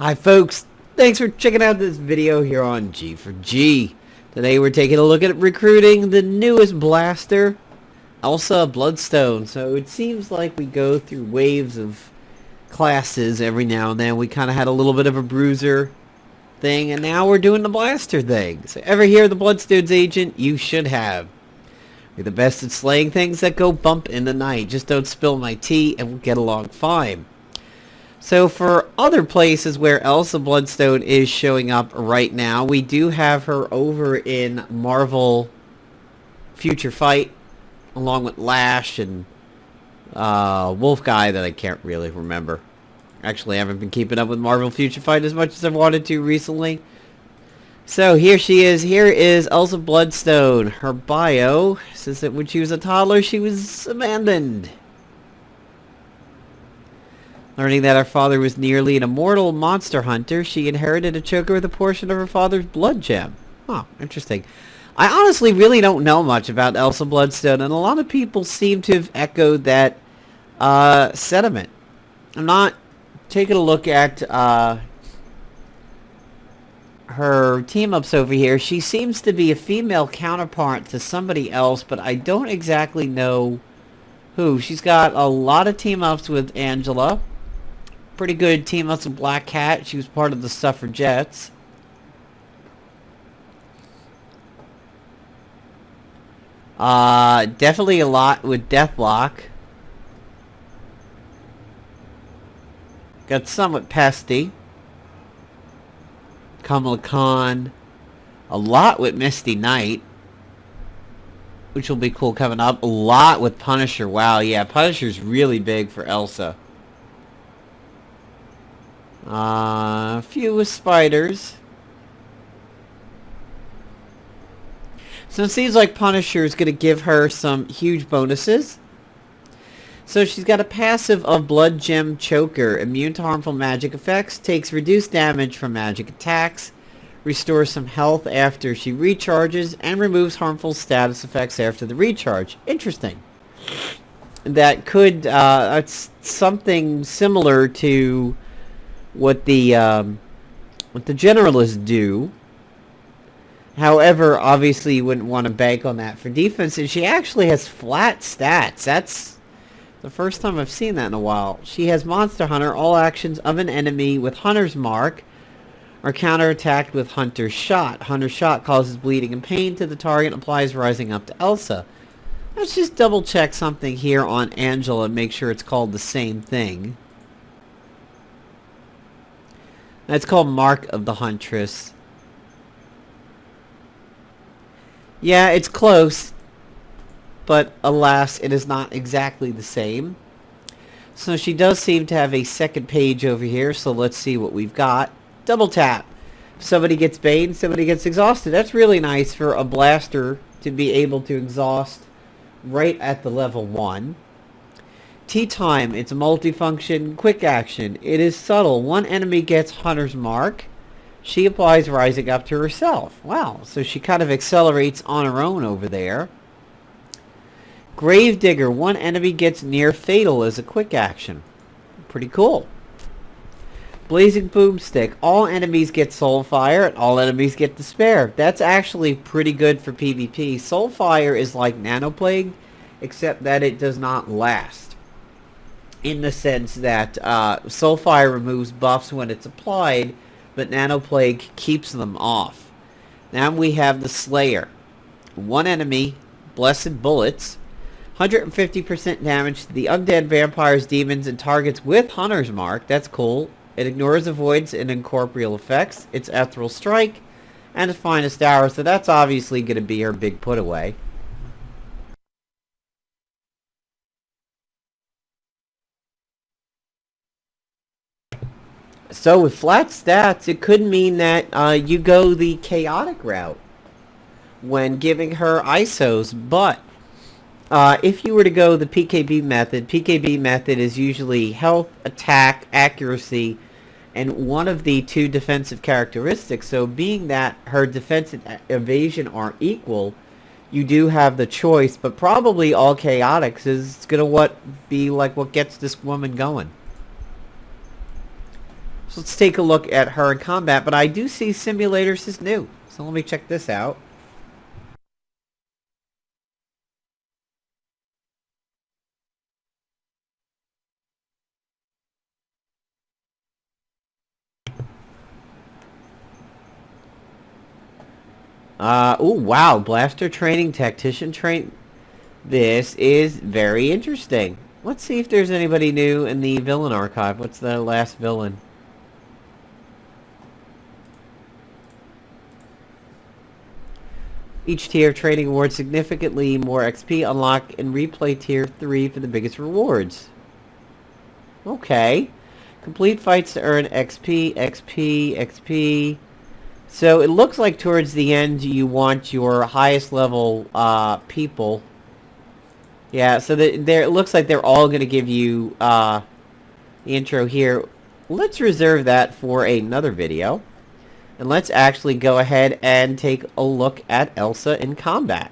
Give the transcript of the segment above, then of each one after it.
Hi folks, thanks for checking out this video here on G for G. Today we're taking a look at recruiting the newest blaster, Elsa Bloodstone. So it seems like we go through waves of classes every now and then. We kind of had a little bit of a bruiser thing, and now we're doing the blaster thing. So ever hear the Bloodstone's agent? You should have. We're the best at slaying things that go bump in the night. Just don't spill my tea and we'll get along fine. So for other places where Elsa Bloodstone is showing up right now, we do have her over in Marvel Future Fight, along with Lash and Wolf Guy that I can't really remember. Actually, I haven't been keeping up with Marvel Future Fight as much as I've wanted to recently. So here she is. Here is Elsa Bloodstone. Her bio says that when she was a toddler, she was abandoned. Learning that her father was nearly an immortal monster hunter, she inherited a choker with a portion of her father's blood gem. Oh, interesting. I honestly really don't know much about Elsa Bloodstone, and a lot of people seem to have echoed that sentiment. I'm not taking a look at her team-ups over here. She seems to be a female counterpart to somebody else, but I don't exactly know who. She's got a lot of team-ups with Angela. Pretty good team-ups with Black Cat. She was part of the Suffragettes. Definitely a lot with Deathlock. Got some with Pesty. Kamala Khan. A lot with Misty Knight, which will be cool coming up. A lot with Punisher. Wow, yeah, Punisher's really big for Elsa. A few with Spiders. So it seems like Punisher is going to give her some huge bonuses. So she's got a passive of Blood Gem Choker. Immune to harmful magic effects. Takes reduced damage from magic attacks. Restores some health after she recharges. And removes harmful status effects after the recharge. Interesting. That could... it's something similar to what the generalists do. However, obviously you wouldn't want to bank on that for defense. And she actually has flat stats. That's the first time I've seen that in a while. She has Monster Hunter. All actions of an enemy with Hunter's Mark are counterattacked with Hunter's Shot. Hunter's Shot causes bleeding and pain to the target and applies rising up to Elsa. Let's just double check something here on Angela and make sure it's called the same thing. That's called Mark of the Huntress. Yeah, it's close, but alas, it is not exactly the same. So she does seem to have a second page over here, so let's see what we've got. Double tap. Somebody gets Bane, somebody gets exhausted. That's really nice for a blaster to be able to exhaust right at the level 1. Tea Time, it's a multifunction quick action. It is subtle. One enemy gets Hunter's Mark. She applies rising up to herself. Wow, so she kind of accelerates on her own over there. Gravedigger, one enemy gets near fatal as a quick action. Pretty cool. Blazing Boomstick, all enemies get Soulfire and all enemies get Despair. That's actually pretty good for PvP. Soulfire is like Nanoplague, except that it does not last. In the sense that Soulfire removes buffs when it's applied, but Nanoplague keeps them off. Now we have the Slayer. One enemy, Blessed Bullets, 150% damage to the undead, vampires, demons, and targets with Hunter's Mark. That's cool. It ignores, avoids, and incorporeal effects. It's Ethereal Strike, and its finest hour, so that's obviously going to be her big put away. So with flat stats, it could mean that you go the chaotic route when giving her ISOs. But if you were to go the PKB method is usually health, attack, accuracy, and one of the 2 defensive characteristics. So being that her defense and evasion are equal, you do have the choice. But probably all chaotics is going to be like what gets this woman going. So let's take a look at her in combat. But I do see simulators is new. So let me check this out. Oh wow, blaster training, tactician train. This is very interesting. Let's see if there's anybody new in the villain archive. What's the last villain? Each tier of training awards significantly more XP. Unlock and replay tier 3 for the biggest rewards. Okay. Complete fights to earn XP, XP, XP. So it looks like towards the end you want your highest level people. Yeah, so it looks like they're all going to give you the intro here. Let's reserve that for another video. And let's actually go ahead and take a look at Elsa in combat.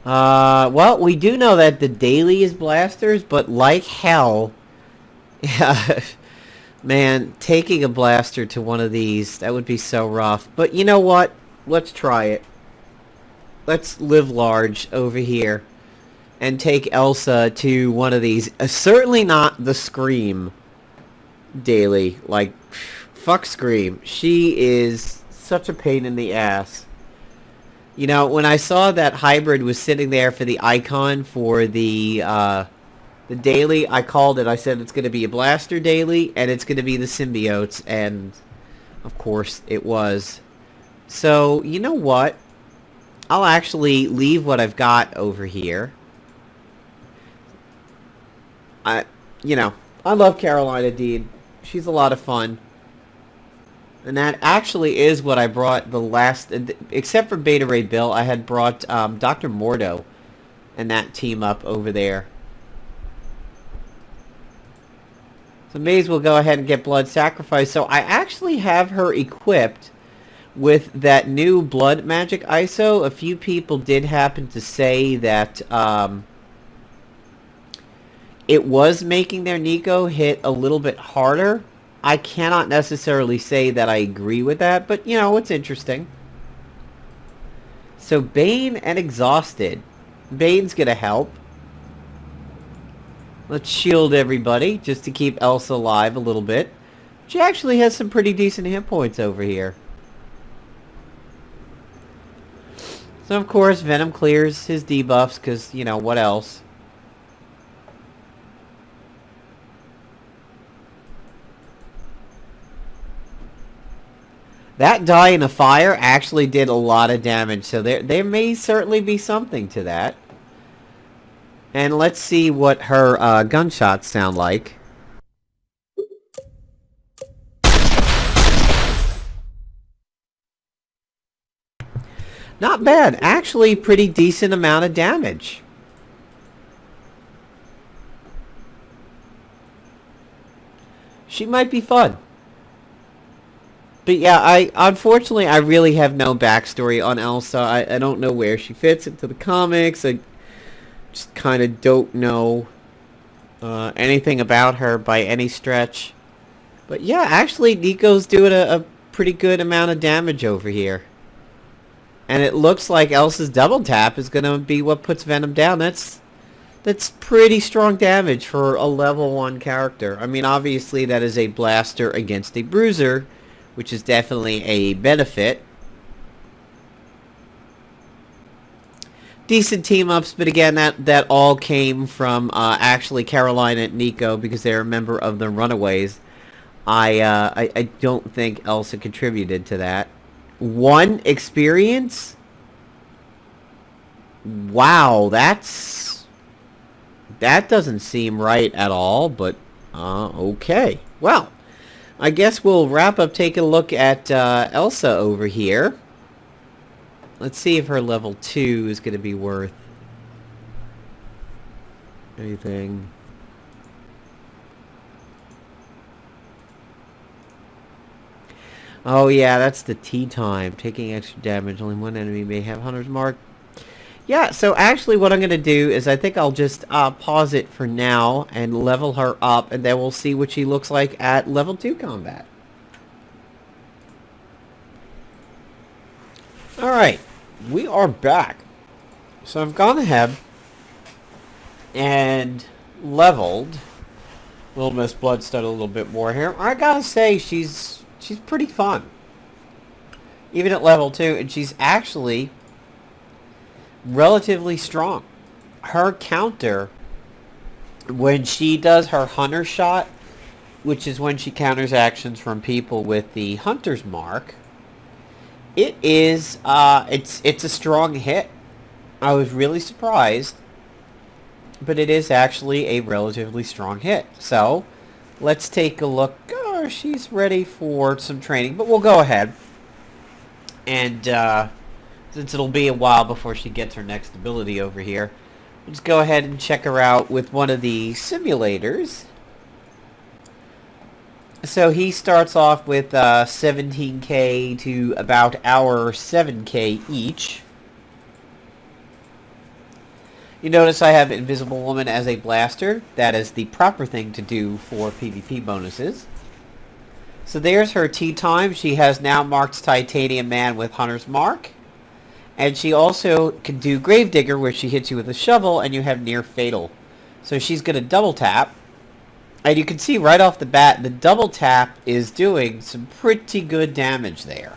Well, we do know that the daily is blasters, but like hell... Yeah, man, taking a blaster to one of these, that would be so rough. But you know what? Let's try it. Let's live large over here and take Elsa to one of these. Certainly not the Scream daily. Like, fuck Scream. She is such a pain in the ass. You know, when I saw that Hybrid was sitting there for the icon for the daily, I called it. I said it's going to be a blaster daily, and it's going to be the symbiotes, and of course it was. So, you know what? I'll actually leave what I've got over here. I love Carolina Dean. She's a lot of fun. And that actually is what I brought the last, except for Beta Ray Bill, I had brought Dr. Mordo and that team up over there. So may as well go ahead and get Blood Sacrifice. So I actually have her equipped with that new Blood Magic ISO. A few people did happen to say that it was making their Nico hit a little bit harder. I cannot necessarily say that I agree with that, but you know, it's interesting. So Bane and Exhausted. Bane's gonna help. Let's shield everybody, just to keep Elsa alive a little bit. She actually has some pretty decent hit points over here. So of course, Venom clears his debuffs, because, you know, what else? That die in a fire actually did a lot of damage, so there may certainly be something to that. And let's see what her gunshots sound like. Not bad. Actually, pretty decent amount of damage. She might be fun. But yeah, unfortunately, I really have no backstory on Elsa. I don't know where she fits into the comics. I just kind of don't know anything about her by any stretch. But yeah, actually, Nico's doing a pretty good amount of damage over here. And it looks like Elsa's double tap is going to be what puts Venom down. That's pretty strong damage for a level 1 character. I mean, obviously, that is a blaster against a bruiser, which is definitely a benefit. Decent team-ups, but again, that all came from actually Carolina and Nico, because they're a member of the Runaways. I don't think Elsa contributed to that. 1 experience? Wow, that doesn't seem right at all, but okay. Well, I guess we'll wrap up taking a look at Elsa over here. Let's see if her level 2 is going to be worth anything. Oh yeah, that's the T time. Taking extra damage. Only one enemy may have Hunter's Mark. Yeah, so actually what I'm going to do is I think I'll just pause it for now and level her up, and then we'll see what she looks like at level 2 combat. Alright, we are back. So I've gone ahead and leveled Little Miss Bloodstone a little bit more here. I gotta say, she's pretty fun. Even at level 2, and she's actually relatively strong. Her counter, when she does her hunter shot, which is when she counters actions from people with the hunter's mark, it is it's a strong hit. I was really surprised, but it is actually a relatively strong hit. So let's take a look. Oh, she's ready for some training, but we'll go ahead and since it'll be a while before she gets her next ability over here, let's go ahead and check her out with one of the simulators. So he starts off with 17k to about our 7k each. You notice I have Invisible Woman as a blaster. That is the proper thing to do for PvP bonuses. So there's her tea time. She has now marked Titanium Man with Hunter's Mark. And she also can do Gravedigger, where she hits you with a shovel and you have near fatal. So she's going to double tap. And you can see right off the bat, the double tap is doing some pretty good damage there.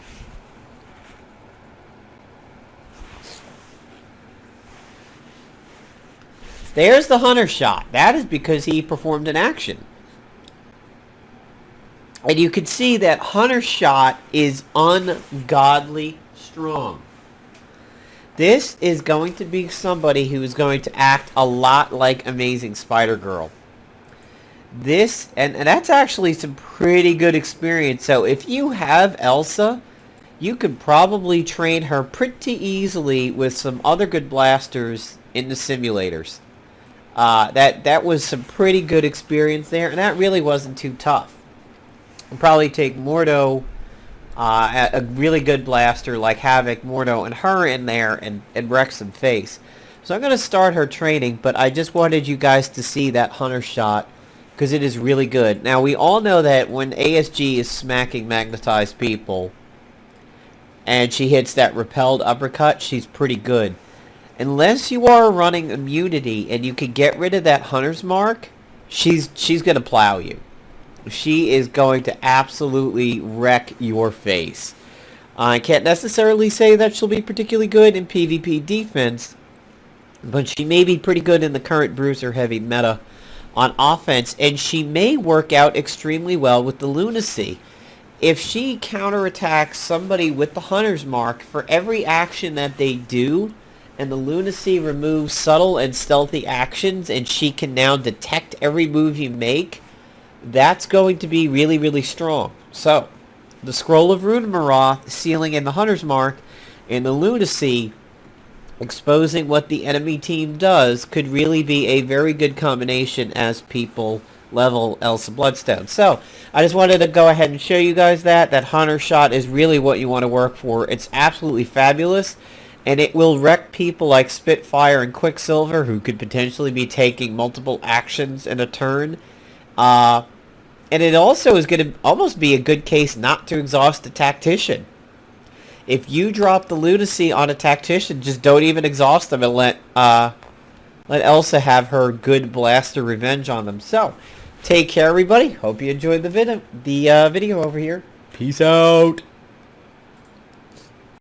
There's the Hunter shot. That is because he performed an action. And you can see that Hunter shot is ungodly strong. This is going to be somebody who is going to act a lot like Amazing Spider-Girl. This, and that's actually some pretty good experience. So if you have Elsa, you could probably train her pretty easily with some other good blasters in the simulators. That was some pretty good experience there, and that really wasn't too tough. You'll probably take Mordo, a really good blaster like Havoc, Mordo, and her in there and wreck some face. So I'm going to start her training, but I just wanted you guys to see that Hunter shot, because it is really good. Now, we all know that when ASG is smacking magnetized people, and she hits that repelled uppercut, she's pretty good. Unless you are running immunity and you can get rid of that Hunter's Mark, she's going to plow you. She is going to absolutely wreck your face. I can't necessarily say that she'll be particularly good in PvP defense, but she may be pretty good in the current bruiser heavy meta on offense, and she may work out extremely well with the Lunacy. If she counterattacks somebody with the Hunter's Mark, for every action that they do, and the Lunacy removes subtle and stealthy actions, and she can now detect every move you make, that's going to be really, really strong. So, the Scroll of Rune-Maroth sealing in the Hunter's Mark, and the Lunacy exposing what the enemy team does could really be a very good combination as people level Elsa Bloodstone. So, I just wanted to go ahead and show you guys that Hunter shot is really what you want to work for. It's absolutely fabulous, and it will wreck people like Spitfire and Quicksilver, who could potentially be taking multiple actions in a turn. And it also is going to almost be a good case not to exhaust a Tactician. If you drop the Lunacy on a Tactician, just don't even exhaust them and let Elsa have her good blaster revenge on them. So, take care, everybody. Hope you enjoyed the video over here. Peace out.